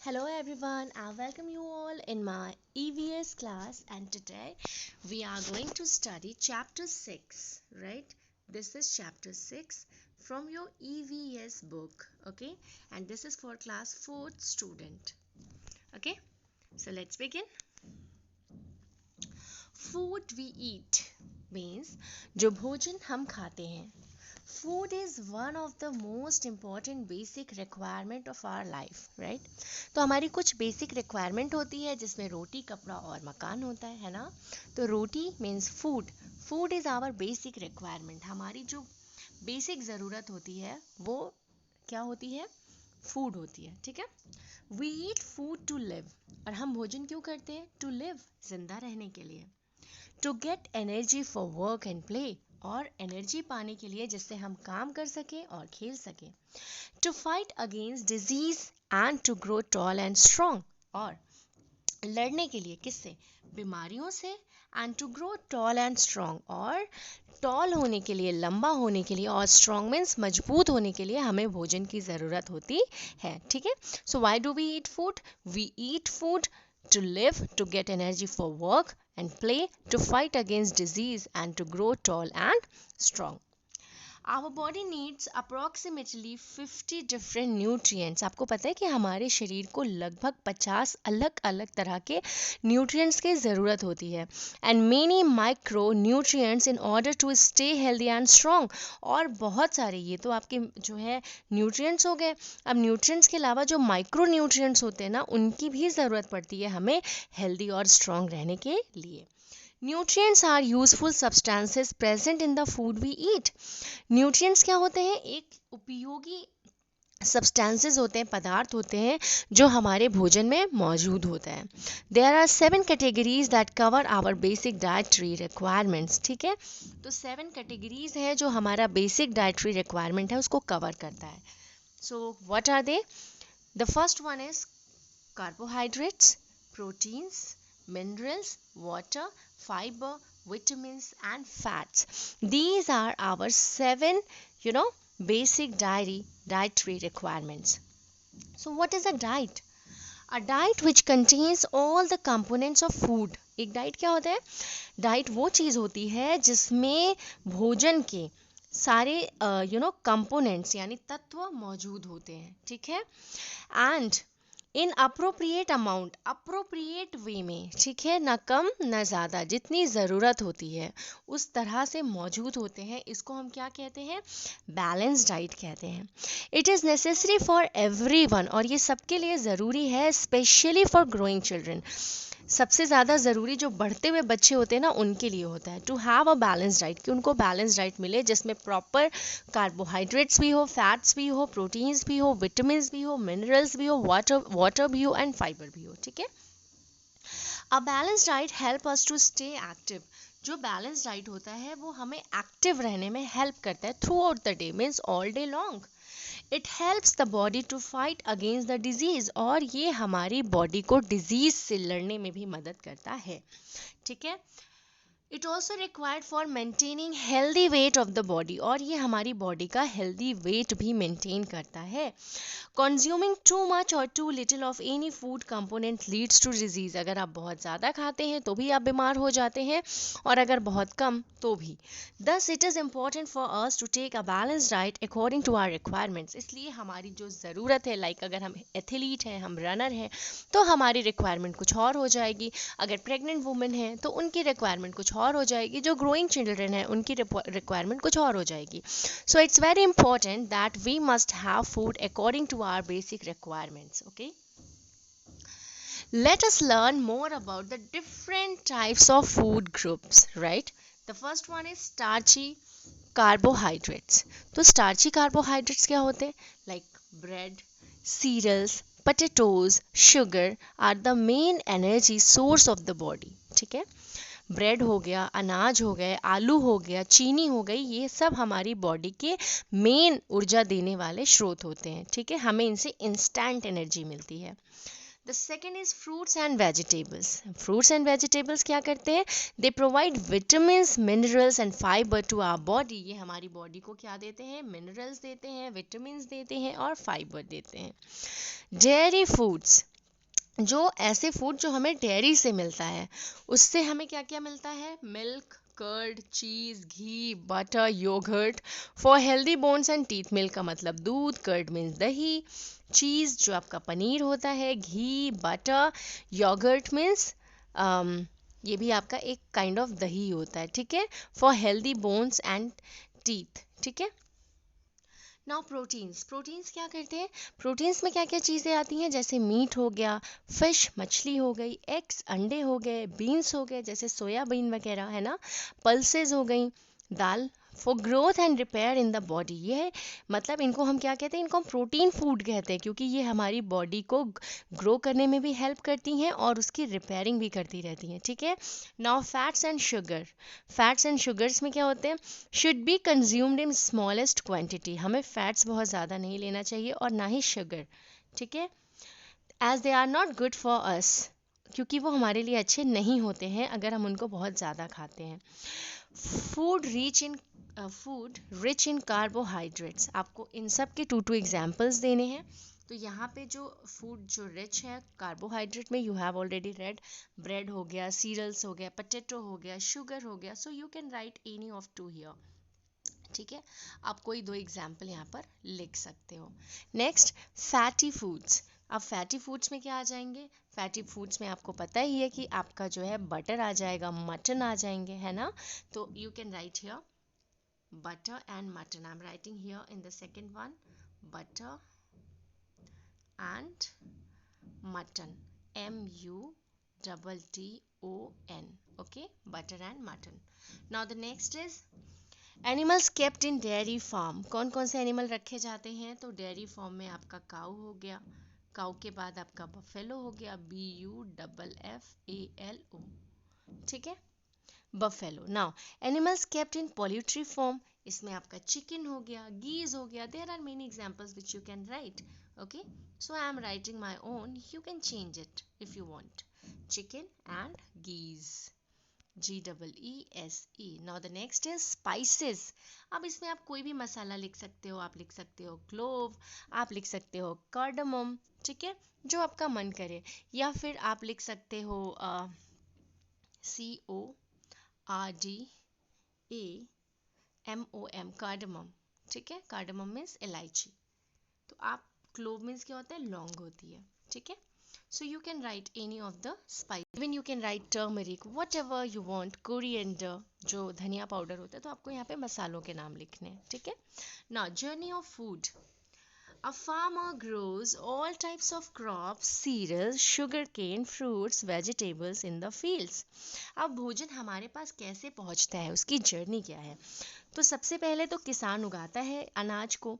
Hello everyone, I welcome you all in my EVS class, and today we are going to study chapter 6, right? This is chapter 6 from your EVS book, okay? And this is for class 4th student, okay? So let's begin. Food we eat means जो भोजन हम खाते हैं. Food is one of the most important basic requirement of our life, right? तो हमारी कुछ basic requirement होती है जिसमें रोटी, कपड़ा और मकान होता है ना. तो roti means food. Food is our basic requirement. हमारी जो बेसिक ज़रूरत होती है वो क्या होती है? फूड होती है, ठीक है. We eat food to live. और हम भोजन क्यों करते हैं? टू लिव, जिंदा रहने के लिए. To get energy for work and play. और एनर्जी पाने के लिए जिससे हम काम कर सकें और खेल सकें. To fight against disease and to grow tall and strong. और लड़ने के लिए किससे? बीमारियों से. And to grow tall and strong. और टॉल होने के लिए, लंबा होने के लिए, और स्ट्रॉन्ग मीन्स मजबूत होने के लिए हमें भोजन की ज़रूरत होती है, ठीक है. So why do we eat food? We eat food to live, to get energy for work and play, to fight against disease and to grow tall and strong. Our body needs approximately 50 different nutrients. आपको पता है कि हमारे शरीर को लगभग 50 अलग अलग तरह के न्यूट्रिएंट्स की ज़रूरत होती है. And many micro nutrients in order to stay healthy and strong. और बहुत सारे, ये तो आपके जो है न्यूट्रिएंट्स हो गए. अब न्यूट्रिएंट्स के अलावा जो माइक्रो न्यूट्रिएंट्स होते हैं ना, उनकी भी ज़रूरत पड़ती है हमें हेल्दी और स्ट्रॉन्ग रहने के लिए. Nutrients are useful substances present in the food we eat. Nutrients क्या होते हैं? एक उपयोगी सब्सटेंसेस होते हैं, पदार्थ होते हैं जो हमारे भोजन में मौजूद होता है. There are 7 categories that cover our basic dietary requirements, ठीक है. तो 7 कैटेगरीज हैं जो हमारा बेसिक डाइटरी रिक्वायरमेंट है उसको कवर करता है. So what are they? The first one is carbohydrates, proteins, minerals, water, fiber, vitamins and fats. These are our 7, basic dietary requirements. So what is a diet? A diet which contains all the components of food. एक diet क्या होता है? Diet वो चीज़ होती है जिसमें भोजन के सारे कंपोनेंट्स यानी तत्व मौजूद होते हैं, ठीक है. And in appropriate amount, appropriate way में, ठीक है, ना कम ना ज़्यादा, जितनी ज़रूरत होती है उस तरह से मौजूद होते हैं. इसको हम क्या कहते हैं? बैलेंस डाइट कहते हैं. It is necessary for everyone. और ये सबके लिए ज़रूरी है, स्पेशली फॉर ग्रोइंग चिल्ड्रन. सबसे ज़्यादा ज़रूरी जो बढ़ते हुए बच्चे होते हैं ना, उनके लिए होता है to have a balance diet, कि उनको बैलेंस डाइट मिले जिसमें प्रॉपर कार्बोहाइड्रेट्स भी हो, फैट्स भी हो, प्रोटीन्स भी हो, विटामिन्स भी हो, मिनरल्स भी हो, वाटर भी हो एंड फाइबर भी हो, ठीक है. A balance diet help us to stay active. जो बैलेंस डाइट होता है वो हमें एक्टिव रहने में हेल्प करता है throughout the day, means all day long. It helps the body to fight against the disease. और ये हमारी बॉडी को डिजीज से लड़ने में भी मदद करता है, ठीक है. It also required for maintaining healthy weight of the body. और ये हमारी बॉडी का हेल्दी वेट भी मेंटेन करता है. कंज्यूमिंग टू मच और too little of any food component leads to disease. अगर आप बहुत ज़्यादा खाते हैं तो भी आप बीमार हो जाते हैं, और अगर बहुत कम तो भी. Thus it is important for us to take a balance diet according to our requirements. इसलिए हमारी जो ज़रूरत है, लाइक अगर हम एथलीट हैं, हम रनर हैं, तो हमारी रिक्वायरमेंट कुछ और हो जाएगी. अगर प्रेग्नेंट वुमेन है तो उनकी रिक्वायरमेंट कुछ और हो जाएगी. जो ग्रोइंग चिल्ड्रन है उनकी रिक्वायरमेंट कुछ और हो जाएगी. So it's very important that we must have food according to our basic requirements. Okay, let us learn more about the different types of food groups, right? The first one is starchy carbohydrates. तो starchy carbohydrates क्या होते हैं? Like bread, cereals, potatoes, sugar are the main energy source of the body, ठीक है. Bread हो गया, अनाज हो गए, आलू हो गया, चीनी हो गई, ये सब हमारी बॉडी के मेन ऊर्जा देने वाले स्रोत होते हैं, ठीक है. हमें इनसे इंस्टेंट एनर्जी मिलती है. The second is fruits and vegetables. Fruits and vegetables क्या करते हैं? They provide vitamins, minerals and fibre to our body. ये हमारी बॉडी को क्या देते हैं? मिनरल्स देते हैं, विटामिन्स देते हैं और फाइबर देते हैं. डेयरी फूड्स जो ऐसे फूड जो हमें डेयरी से मिलता है, उससे हमें क्या क्या मिलता है? Milk, curd, cheese, ghee, butter, yoghurt. For healthy bones and teeth, milk का मतलब दूध, कर्ड मीन्स दही, चीज़ जो आपका पनीर होता है, घी, बटर, योगर्ट मीन्स ये भी आपका एक काइंड ऑफ दही होता है, ठीक है, for healthy bones and teeth, ठीक है। नाउ प्रोटीन्स, प्रोटीन्स क्या करते हैं? प्रोटीन्स में क्या क्या चीज़ें आती हैं? जैसे मीट हो गया, फिश मछली हो गई, एग्स अंडे हो गए, बीन्स हो गए जैसे सोयाबीन वगैरह, है ना, पल्सेस हो गई, दाल। For growth and repair in the body, ये है मतलब इनको हम क्या कहते हैं? इनको हम प्रोटीन फूड कहते हैं, क्योंकि ये हमारी बॉडी को ग्रो करने में भी हेल्प करती हैं और उसकी रिपेयरिंग भी करती रहती हैं, ठीक है। Now fats and sugar, fats and sugars में क्या होते हैं? Should be consumed in smallest quantity, हमें फैट्स बहुत ज़्यादा नहीं लेना चाहिए और ना ही शुगर, ठीक है, as they are not good for us, क्योंकि वो हमारे लिए अच्छे नहीं होते हैं अगर हम उनको बहुत ज़्यादा खाते हैं। फूड रिच इन कार्बोहाइड्रेट्स, आपको इन सब के 2 एग्जाम्पल्स देने हैं। तो यहाँ पे जो फूड जो रिच है कार्बोहाइड्रेट में, you have already red, bread हो गया, सीरियल्स हो गया, पोटैटो हो गया, शुगर हो गया, सो you can right any of 2 here, ठीक है। आप कोई 2 एग्जाम्पल यहाँ पर लिख सकते हो। Next, fatty foods. अब फैटी फूड्स में क्या आ जाएंगे? फैटी फूड्स में आपको पता ही है कि आपका जो है बटर आ जाएगा, मटन आ जाएंगे, है ना। तो you can right here butter and mutton. I'm writing here in the second one, butter and mutton, MUTTON, okay, butter and mutton. Now the next is animals kept in dairy farm. कौन कौन से animal रखे जाते हैं? तो dairy farm में आपका काऊ हो गया, काऊ के बाद आपका बफेलो हो गया, BUFFALO, ठीक है, buffalo. Now animals kept in poultry farm, इसमें आपका चिकन हो गया, गीज हो गया, there are many examples which you can write, okay, so I am writing my own, you can change it if you want, chicken and geese, GEESE। Now the next is spices. अब इसमें आप कोई भी मसाला लिख सकते हो, आप लिख सकते हो क्लोव, आप लिख सकते हो कार्डमम, ठीक है, जो आपका मन करे, या फिर आप लिख सकते हो CORDAMOM, कार्डमम, ठीक है, कार्डमम मीन्स इलायची। तो आप क्लोव मीन्स क्या होता है? लौंग होती है, ठीक है। So you can write any of the spice. Even you can write turmeric, whatever you want, coriander, जो धनिया पाउडर होता है, तो आपको यहाँ पे मसालों के नाम लिखने हैं, ठीक है। Now journey of food. A farmer grows all types of crops, cereals, sugarcane, fruits, vegetables in the fields. अब भोजन हमारे पास कैसे पहुँचता है, उसकी जर्नी क्या है? तो सबसे पहले तो किसान उगाता है अनाज को,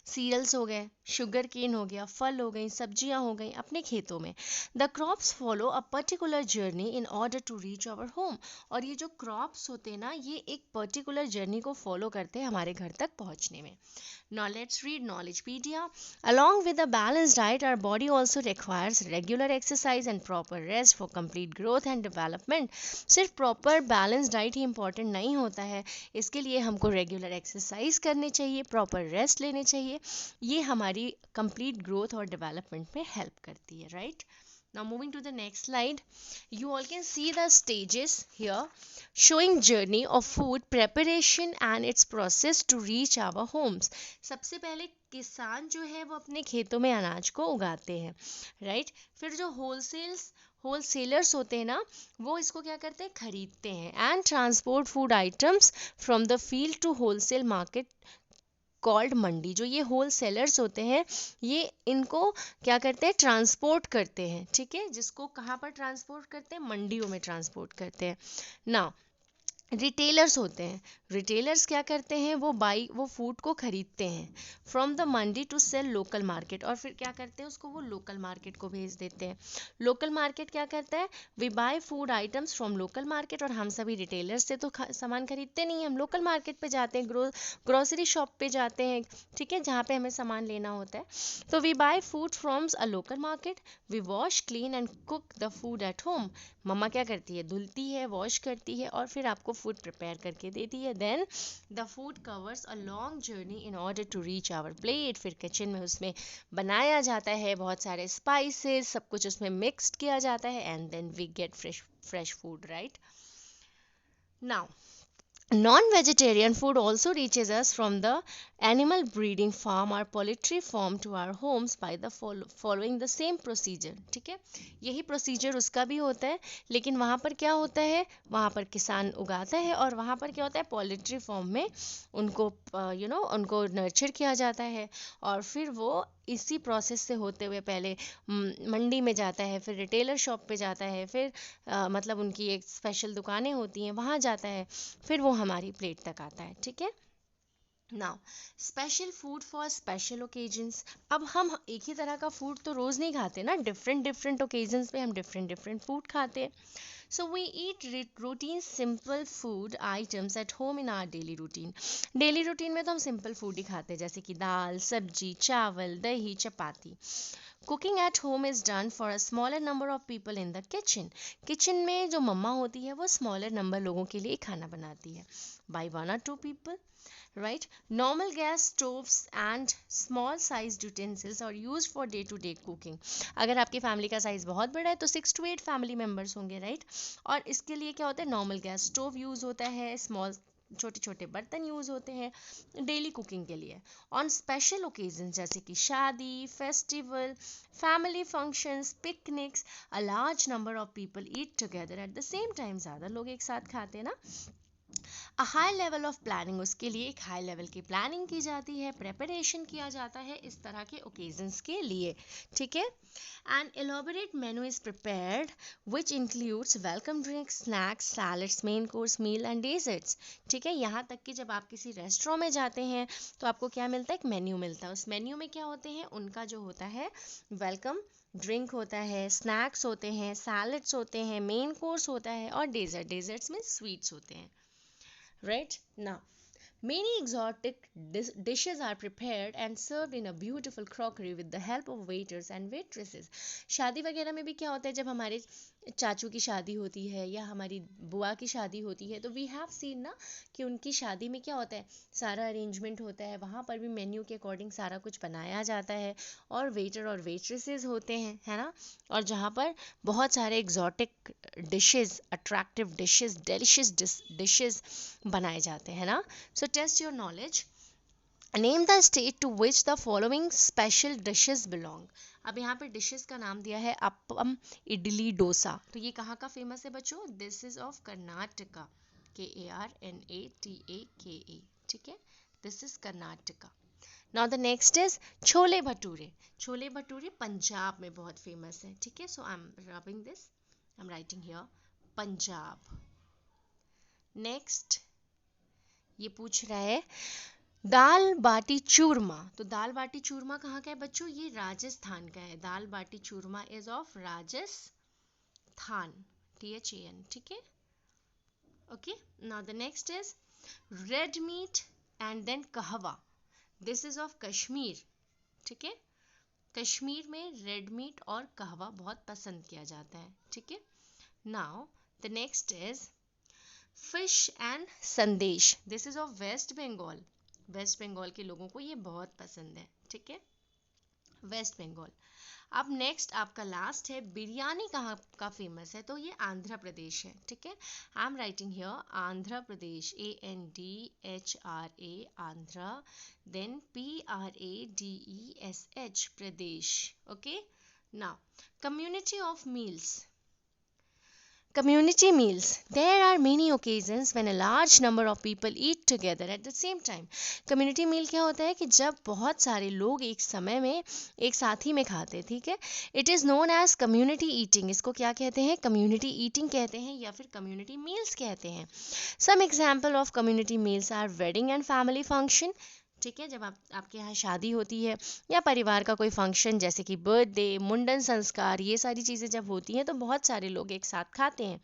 सीरियल्स हो गए, शुगर केन हो गया, फल हो गई, सब्जियां हो गई अपने खेतों में। The crops follow a particular journey in order to reach our home. और ये जो क्रॉप्स होते हैं ना, ये एक पर्टिकुलर जर्नी को फॉलो करते हैं हमारे घर तक पहुंचने में। Now let's read Knowledgepedia. Along with a balanced diet, our body also requires regular exercise and proper rest for complete growth and development. सिर्फ प्रॉपर बैलेंस डाइट ही इम्पॉर्टेंट नहीं होता है, इसके लिए हमको रेगुलर एक्सरसाइज करनी चाहिए, प्रॉपर रेस्ट लेने चाहिए, ये हमारी कंप्लीट ग्रोथ और डेवलपमेंट में हेल्प करती है, right. Now moving to the next slide, you all can see the stages here showing journey of food preparation and its process to reach our homes. सबसे पहले किसान जो है वो अपने खेतों में अनाज को उगाते हैं, राइट। फिर जो होलसेलर्स होते हैं ना, वो इसको क्या करते हैं? खरीदते हैं, and transport food items from the field to wholesale market called mandi. जो ये होल सेलर्स होते हैं, ये इनको क्या करते हैं? ट्रांसपोर्ट करते हैं, ठीक है, जिसको कहाँ पर ट्रांसपोर्ट करते हैं? मंडियों में ट्रांसपोर्ट करते हैं। नाउ रिटेलर्स होते हैं, रिटेलर्स क्या करते हैं? वो फूड को खरीदते हैं from the mandi to sell local market, और फिर क्या करते हैं? उसको वो लोकल मार्केट को भेज देते हैं। लोकल मार्केट क्या करता है? We buy food items from local market, और हम सभी रिटेलर्स से तो सामान खरीदते नहीं, हम लोकल मार्केट पे जाते हैं, ग्रोसरी शॉप पे जाते हैं, ठीक है, जहाँ पे हमें सामान लेना होता है। तो we buy food from a local market, we wash, clean and cook the food at home. मम्मा क्या करती है? धुलती है, वॉश करती है, और फिर आपको फूड प्रिपेयर करके देती है. Then the food covers a long journey in order to reach our plate. फिर किचन में उसमें बनाया जाता है, बहुत सारे स्पाइसेस, सब कुछ उसमें मिक्सड किया जाता है, and then we get fresh food, right. Now non-vegetarian food also reaches us from the animal breeding farm or poultry farm to our homes by the following the same procedure. ठीक है, यही procedure उसका भी होता है, लेकिन वहाँ पर क्या होता है, वहाँ पर किसान उगाता है और वहाँ पर क्या होता है, पोल्ट्री फार्म में उनको उनको नर्चर किया जाता है और फिर वो इसी प्रोसेस से होते हुए पहले मंडी में जाता है, फिर रिटेलर शॉप पे जाता है, फिर मतलब उनकी एक स्पेशल दुकानें होती हैं वहाँ जाता है, फिर वो हमारी प्लेट तक आता है. ठीक है. Now special food for special occasions. अब हम एक ही तरह का फूड तो रोज़ नहीं खाते ना, डिफरेंट ओकेजन्स पे हम डिफरेंट फूड खाते हैं. So we eat routine simple food items at home in our daily routine. Daily routine में तो हम सिंपल फूड ही खाते हैं, जैसे कि दाल, सब्जी, चावल, दही, चपाती. Cooking at home is done for a smaller number of people in the kitchen. Kitchen में जो मम्मा होती है वो स्मॉलर नंबर लोगों के लिए खाना बनाती है, by 1 or 2 people. Right? Normal gas stoves and small sized utensils are used for day to day cooking. अगर आपकी फैमिली का साइज बहुत बड़ा है तो 6 to 8 फैमिली मेम्बर्स होंगे, राइट. और इसके लिए क्या होता है, नॉर्मल गैस स्टोव यूज़ होता है, स्मॉल छोटे छोटे बर्तन यूज़ होते हैं डेली कुकिंग के लिए. ऑन स्पेशल ओकेजन जैसे कि शादी, festival, family functions, picnics, a large number of people eat together at the same time. ज़्यादा लोग एक साथ खाते हैं ना. A high level of planning, उसके लिए एक हाई लेवल की प्लानिंग की जाती है, प्रेपरेशन किया जाता है इस तरह के ओकेजन्स के लिए. ठीक है. An elaborate menu is prepared which includes welcome drinks, snacks, salads, main course meal and desserts. ठीक है, यहाँ तक कि जब आप किसी रेस्टोरेंट में जाते हैं तो आपको क्या मिलता है, एक मेन्यू मिलता है. उस मेन्यू में क्या होते हैं, उनका जो होता है वेलकम ड्रिंक होता है, स्नैक्स होते हैं, सैलड्स होते हैं, मेन कोर्स होता है और डेजर्ट्स में स्वीट्स होते हैं. Right? Now, many exotic dishes are prepared and served in a beautiful crockery with the help of waiters and waitresses. शादी वगैरह में भी क्या होता है, जब हमारे चाचू की शादी होती है या हमारी बुआ की शादी होती है तो वी हैव सीन ना कि उनकी शादी में क्या होता है, सारा अरेंजमेंट होता है, वहाँ पर भी मेन्यू के अकॉर्डिंग सारा कुछ बनाया जाता है और वेटर और वेट्रेसेस होते हैं, है ना. और जहाँ पर बहुत सारे exotic dishes, attractive dishes, delicious dishes बनाए जाते हैं ना. So test your knowledge. Name the state to which the following special dishes belong. अब यहाँ पे डिशेस का नाम दिया है अप्पम, इडली, डोसा. तो ये कहाँ का फेमस है बच्चों, this is of Karnataka, KARNATAKA. ठीक है, this is Karnataka. Now the next is chole bhature. Chole bhature Punjab में बहुत फेमस है. ठीक है, so I am rubbing this, I am writing here Punjab. Next ये पूछ रहा है दाल बाटी चूरमा. तो दाल बाटी चूरमा कहाँ का है बच्चों, ये राजस्थान का है. Dal baati churma is of Rajasthan, THAN. ठीक है, okay. Now the next is red meat and then kahwa. This is of Kashmir. ठीक है, कश्मीर में रेड मीट और कहवा बहुत पसंद किया जाता है. ठीक है. Now the next is fish and sandesh. This is of West Bengal. West Bengal के लोगों को ये बहुत पसंद है. ठीक है, वेस्ट बंगाल. अब नेक्स्ट आपका लास्ट है बिरयानी कहाँ का फेमस है, तो ये आंध्र प्रदेश है. ठीक है, I am writing here Andhra Pradesh, ANDHRA Andhra, then PRADESH Pradesh. Okay. Now community of meals. Community meals. There are many occasions when a large number of people eat together at the same time. Community meal क्या होता है कि जब बहुत सारे लोग एक समय में एक साथ ही में खाते हैं. ठीक है, It is known as community eating. इसको क्या कहते हैं, community eating कहते हैं या फिर community meals कहते हैं. Some example of community meals are wedding and family function. ठीक है, जब आपके यहाँ शादी होती है या परिवार का कोई फंक्शन जैसे कि बर्थडे, मुंडन संस्कार, ये सारी चीज़ें जब होती हैं तो बहुत सारे लोग एक साथ खाते हैं.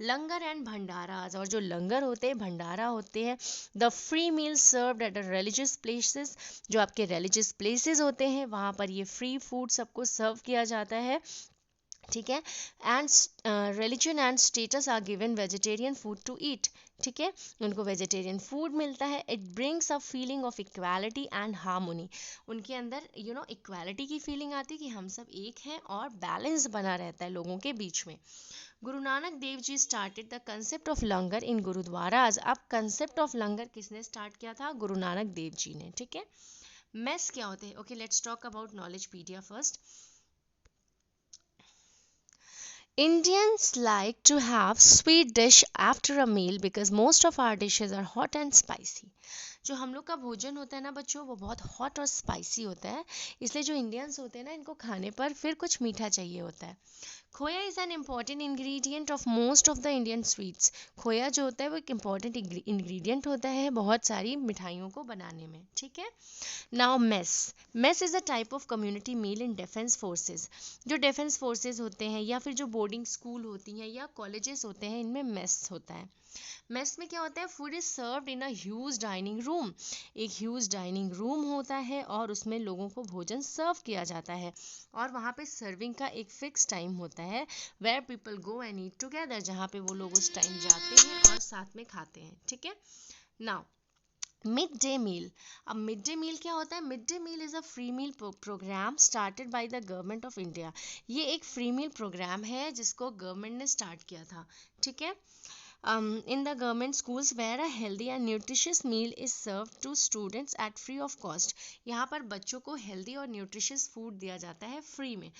लंगर एंड भंडाराज, और जो लंगर होते हैं, भंडारा होते हैं, the free meal served at a religious places. जो आपके रिलीजियस प्लेसेस होते हैं वहाँ पर ये फ्री फूड सबको सर्व किया जाता है. ठीक है। And religion and status are given vegetarian food to eat, ठीक है, उनको वेजिटेरियन फूड मिलता है। It brings a feeling of equality and harmony, उनके अंदर इक्वालिटी की फीलिंग आती है कि हम सब एक हैं, और बैलेंस बना रहता है लोगों के बीच में। Guru Nanak Dev ji started the concept of लंगर इन गुरुद्वाराज। अब कंसेप्ट ऑफ लंगर किसने स्टार्ट किया था? गुरु नानक देव जी ने, ठीक है। मेस क्या होते हैं? Okay, let's talk about Knowledgepedia first. Indians like to have sweet dish after a meal because most of our dishes are hot and spicy. जो हम लोग का भोजन होता है ना बच्चों, वो बहुत हॉट और स्पाइसी होता है, इसलिए जो इंडियंस होते हैं ना, इनको खाने पर फिर कुछ मीठा चाहिए होता है। खोया is an important ingredient of most of the Indian sweets. खोया जो होता है वो एक इम्पॉर्टेंट इंग्रेडिएंट होता है बहुत सारी मिठाइयों को बनाने में, ठीक है। Now mess is a type of community meal in defence forces. जो डिफेंस फोर्सेज होते हैं या फिर जो बोर्डिंग स्कूल होती हैं या कॉलेजेस होते हैं, इनमें मेस होता है। मेस में क्या होता है? Food is served in a huge dining room. एक ह्यूज डाइनिंग रूम होता है और उसमें लोगों को भोजन सर्व किया जाता है, और वहाँ पे सर्विंग का एक फिक्स टाइम होता है, where people go and eat together, जहाँ पे वो लोग उस टाइम जाते हैं और साथ में खाते हैं, ठीक है। Now mid day meal. अब मिड डे मील क्या होता है? Mid day meal is a free meal programme started by the government of India. ये एक फ्री मील प्रोग्राम है जिसको गवर्नमेंट ने स्टार्ट किया था, ठीक है। In the government schools where a healthy and nutritious meal is served to students at free of cost. यहाँ पर बच्चों को healthy और nutritious food दिया जाता है फ्री में.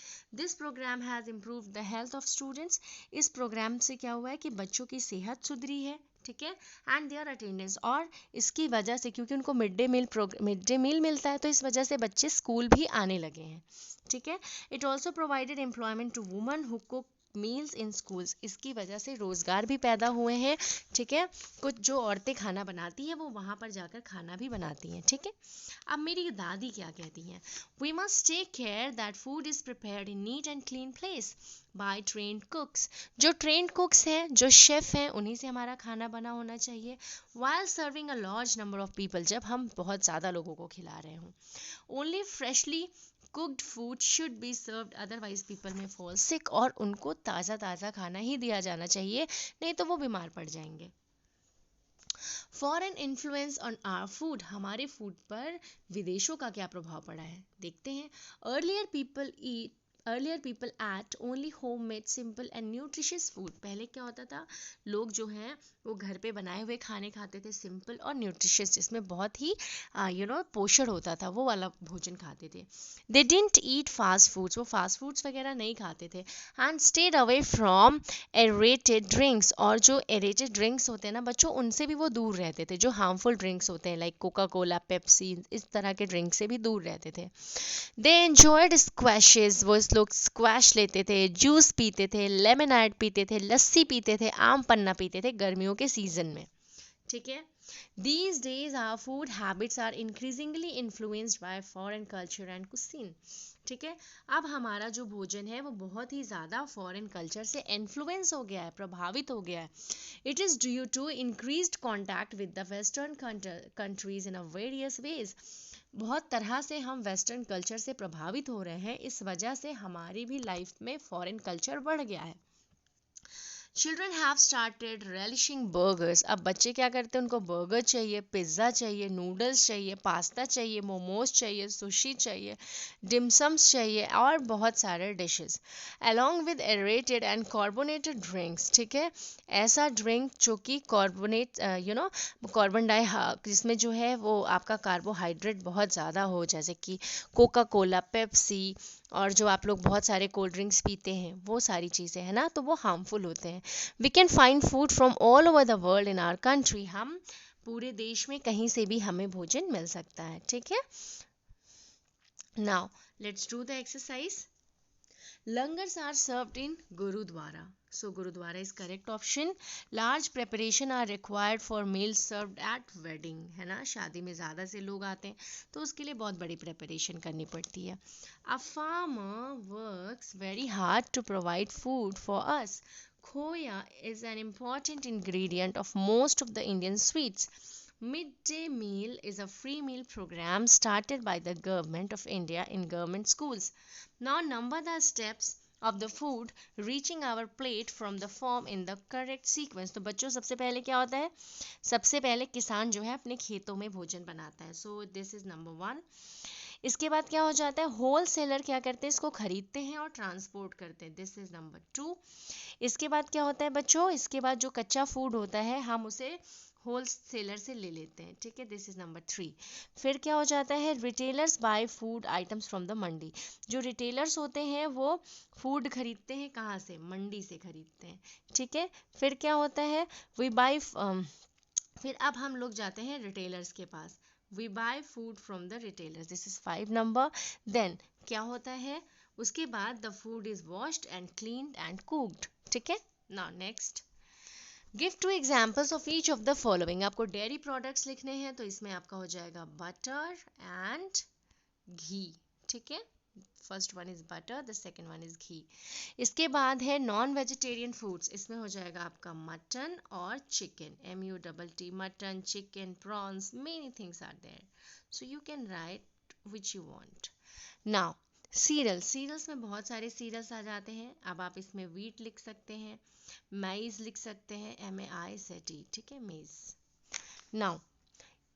This program has improved the health of students. इस प्रोग्राम से क्या हुआ है कि बच्चों की सेहत सुधरी है, ठीक है, एंड देयर अटेंडेंस, और इसकी वजह से क्योंकि उनको मिड डे मील मिलता है तो इस वजह से बच्चे स्कूल भी आने लगे हैं, ठीक है। It also provided employment to woman who cook meals in schools. इसकी वजह से रोज़गार भी पैदा हुए हैं, ठीक है। कुछ जो औरतें खाना बनाती हैं वो वहाँ पर जाकर खाना भी बनाती हैं, ठीक है। अब मेरी दादी क्या कहती हैं? We must take care that food is prepared in neat and clean place by trained cooks. जो ट्रेन्ड कुक्स हैं, जो शेफ़ हैं, उन्हीं से हमारा खाना बना होना चाहिए। While serving a large number of people, जब हम बहुत ज़्यादा लोगों को खिला रहे हों। Only freshly cooked food should be served, otherwise people में फॉल सिक, और उनको ताज़ा ताज़ा खाना ही दिया जाना चाहिए, नहीं तो वो बीमार पड़ जाएंगे। Foreign influence on our food, हमारे फूड पर विदेशों का क्या प्रभाव पड़ा है देखते हैं। Earlier people ate only home made simple and nutritious food. पहले क्या होता था? लोग जो हैं वो घर पे बनाए हुए खाने खाते थे, सिंपल और न्यूट्रिशियस, जिसमें बहुत ही पोषण होता था, वो वाला भोजन खाते थे। They didn't eat fast foods, वो फास्ट फूड्स वगैरह नहीं खाते थे। And stayed away from aerated drinks, और जो एरेटेड ड्रिंक्स होते हैं ना बच्चों, उनसे भी वो दूर रहते थे। जो हार्मफुल ड्रिंक्स होते हैं लाइक कोका कोला, पेप्सी, इस तरह के ड्रिंक से भी दूर रहते थे। दे एन्जॉयड स्क्वैशेस, वो इस लोग स्क्वैश लेते थे, जूस पीते थे, लेमनाइड पीते थे, लस्सी पीते थे, आम पन्ना पीते थे गर्मियों के सीजन में, ठीक है। These days our food habits are increasingly influenced by foreign culture and cuisine. ठीक है, अब हमारा जो भोजन है वो बहुत ही ज़्यादा फॉरेन कल्चर से इन्फ्लुएंस हो गया है, प्रभावित हो गया है। It is due to increased contact with the western countries in a various ways. बहुत तरह से हम वेस्टर्न कल्चर से प्रभावित हो रहे हैं, इस वजह से हमारी भी लाइफ में फॉरेन कल्चर बढ़ गया है। Children have started relishing burgers. अब बच्चे क्या करते हैं? उनको बर्गर चाहिए, पिज़्ज़ा चाहिए, नूडल्स चाहिए, पास्ता चाहिए, मोमोज चाहिए, सुशी चाहिए, डिमसम्स चाहिए, और बहुत सारे dishes along with aerated and carbonated drinks, ठीक है। ऐसा ड्रिंक जो कि कार्बोनेट कार्बन डाई, जिसमें जो है वो आपका कार्बोहाइड्रेट बहुत ज़्यादा हो, जैसे कि कोका कोला, पेप्सी, और जो आप लोग बहुत सारे कोल्ड ड्रिंक्स पीते हैं, वो सारी चीज़ें हैं ना, तो वो हार्मफुल होते हैं। We can find food from all over the world in our country. हम पूरे देश में कहीं से भी हमें भोजन मिल सकता है, ठीक है। Now let's do the exercise. Langars are served in Gurudwara. So Gurudwara is correct option. Large preparation are required for meals served at wedding. है ना, शादी में ज़्यादा से लोग आते हैं तो उसके लिए बहुत बड़ी preparation करनी पड़ती है. A farmer works very hard to provide food for us. Khoya is an important ingredient of most of the Indian sweets. Midday meal is a free meal program started by the government of India in government schools. Now number the steps of the food reaching our plate from the farm in the correct sequence. तो बच्चों सबसे पहले क्या होता है, सबसे पहले किसान जो है अपने खेतों में भोजन बनाता है. So this is number one. इसके बाद क्या हो जाता है, होल सेलर क्या करते हैं, इसको खरीदते हैं और ट्रांसपोर्ट करते हैं. This is number two. इसके बाद क्या होता है बच्चों, इसके बाद जो कच्चा फूड होता है हम उसे होल सेलर से ले लेते हैं. ठीक है, दिस इज नंबर थ्री. फिर क्या हो जाता है, retailers buy food items from the mandi. जो रिटेलर्स होते हैं वो फूड खरीदते हैं कहाँ से, मंडी से खरीदते हैं. ठीक है, फिर क्या होता है, वी बाय, फिर अब हम लोग जाते हैं रिटेलर्स के पास. We buy food from the retailers. This is 5 number. Then क्या होता है, उसके बाद the food is washed and cleaned and cooked. ठीक है. Now next, give two examples of each of the following. आपको डेयरी प्रोडक्ट्स लिखने हैं तो इसमें आपका हो जाएगा बटर एंड घी. ठीक है, first one is butter, the second one is ghee. इसके बाद है नॉन वेजिटेरियन फूड्स, इसमें हो जाएगा आपका मटन और chicken. MUTT, mutton, chicken, prawns, many things are there, so you can write which you want. Now cereals में बहुत सारे सीरियल्स आ जाते हैं. अब आप इसमें वीट लिख सकते हैं, माइज लिख सकते हैं, MAIZE. ठीक है, मेज. नाउ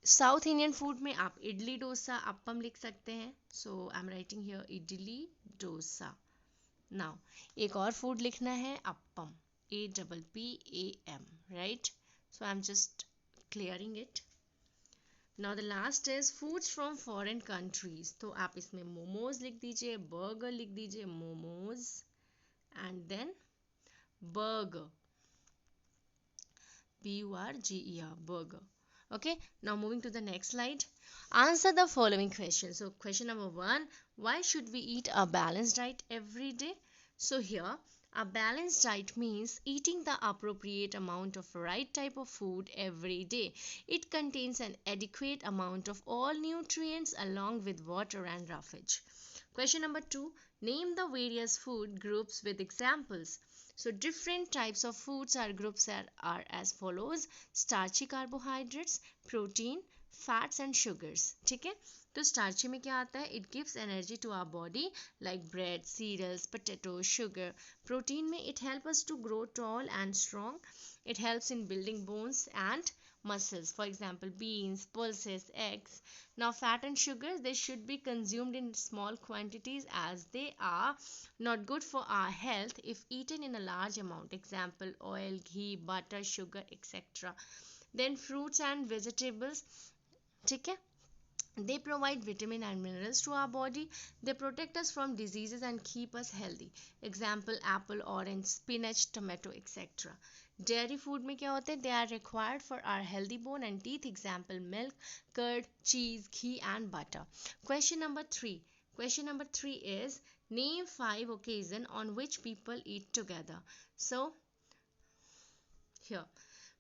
साउथ इंडियन फूड में आप इडली, डोसा, अप्पम लिख सकते हैं. So I am writing here idli, dosa. Now एक और फूड लिखना है, appam, APPAM, right. So I am just clearing it. Now the last is foods from foreign countries. तो आप इसमें मोमोज लिख दीजिए, बर्गर लिख दीजिए, momos, and then burger, BURGER, burger. Okay, now moving to the next slide. Answer the following questions. So question number one, why should we eat a balanced diet every day? So here, a balanced diet means eating the appropriate amount of right type of food every day. It contains an adequate amount of all nutrients along with water and roughage. Question number two, name the various food groups with examples. So different types of foods or groups are as follows: starchy carbohydrates, protein, fats and sugars. ठीक है, तो starchy में क्या आता है, it gives energy to our body like bread, cereals, potatoes, sugar. Protein में it helps us to grow tall and strong. It helps in building bones and muscles, for example beans, pulses, eggs. Now fat and sugar, they should be consumed in small quantities as they are not good for our health if eaten in a large amount, example oil, ghee, butter, sugar, etc. Then fruits and vegetables, ठीक है, they provide vitamin and minerals to our body. They protect us from diseases and keep us healthy, example apple, orange, spinach, tomato, etc. Dairy food में क्या होते हैं, they are required for our healthy bone and teeth, example milk, curd, cheese, ghee and butter. Question number three is name 5 occasions on which people eat together. So here,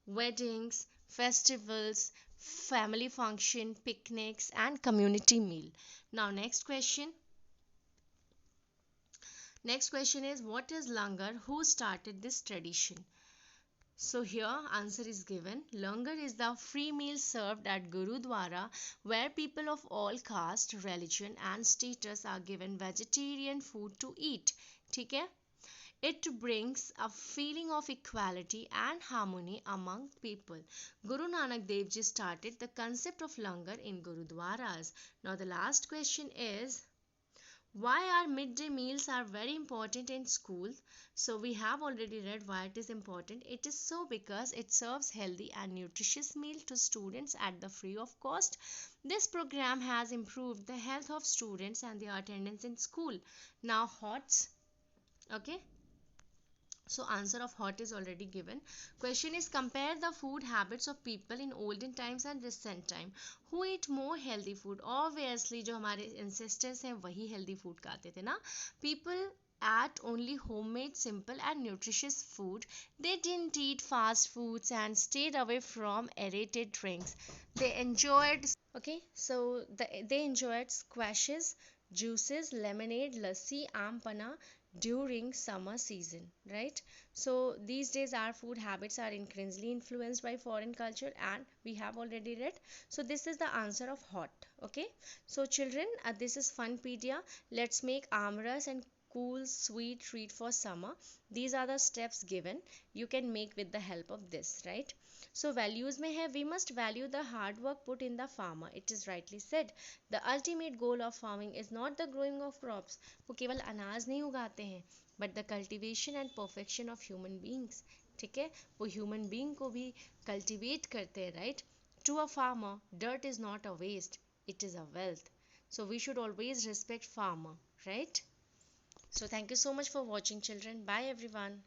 weddings, festivals, family function, picnics and community meal. Now next question is what is langar, who started this tradition? So here answer is given. Langar is the free meal served at Gurudwara where people of all caste, religion and status are given vegetarian food to eat. ठीक है, it brings a feeling of equality and harmony among people. Guru Nanak Dev Ji started the concept of langar in Gurudwaras. Now the last question is why our midday meals are very important in school. So we have already read why it is important. It is so because it serves healthy and nutritious meal to students at the free of cost. This program has improved the health of students and their attendance in school. Now hots, okay, so answer of hot is already given. Question is compare the food habits of people in olden times and recent time. Who eat more healthy food? Obviously जो हमारे ancestors हैं वही healthy food खाते थे ना. People ate only homemade, simple and nutritious food. They didn't eat fast foods and stayed away from aerated drinks. They enjoyed, okay, so they enjoyed squashes, juices, lemonade, lassi, aam panna during summer season, right? So these days our food habits are increasingly influenced by foreign culture and we have already read. So this is the answer of hot. Okay, so children, this is Funpedia. Let's make amras and cool, sweet treat for summer. These are the steps given you can make with the help of this, right? So values में है, we must value the hard work put in the farmer. It is rightly said. The ultimate goal of farming is not the growing of crops. वो केवल अनाज नहीं उगाते हैं, but the cultivation and perfection of human beings. ठीक है, वो human being को भी कल्टिवेट करते हैं, right? To a farmer dirt is not a waste, it is a wealth. So we should always respect farmer, right? So thank you so much for watching, children. Bye everyone.